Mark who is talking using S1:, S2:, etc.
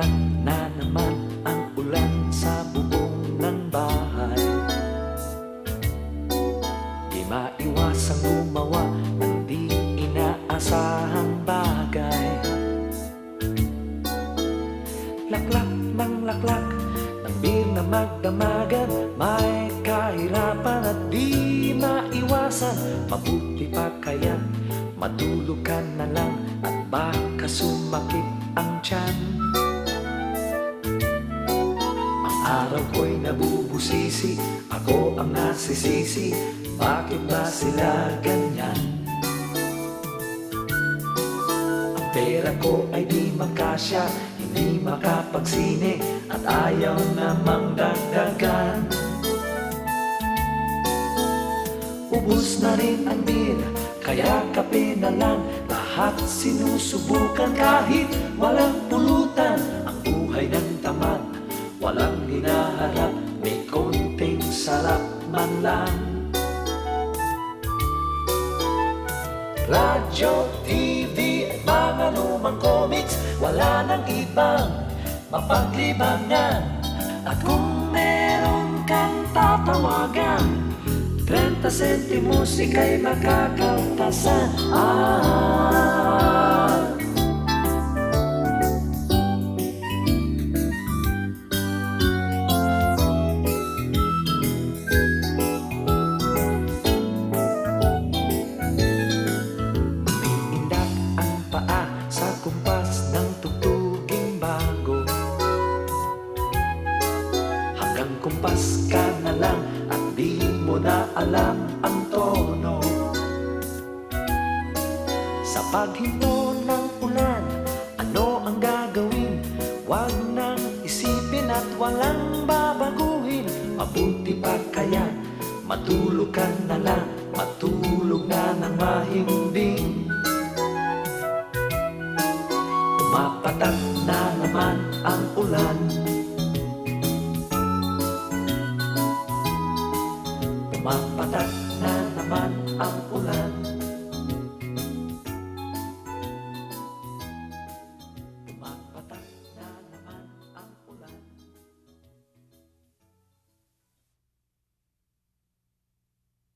S1: Hatak na naman ang ulan sa bubong ng bahay. Di maiwasang gumawa ng di inaasahang bagay. Laklak ng laklak ng bir na magdamagan, may kahirapan at di maiwasan. Mabuti pa kaya matulog ka na lang at baka sumakit ang tiyan. Ang araw ko'y nabubusisi, ako ang nasisisi, bakit ba sila ganyan? Ang pera ko ay di makasya, hindi makapagsine at ayaw namang dagdagan. Ubus na rin ang beer, kaya kape na lang, lahat sinusubukan kahit walang pulutan. Ang buhay ng tamad, walang hinaharap, may konting sarap man lang. Radyo, TV at mga lumang comics, wala nang ibang mapaglibangan. At kung meron kang tatawagan, 30 sentimos ika'y makakaltasan. Umiindak ang paa sa kumpas ng tugtuging bago, hanggang kumpas ka na lang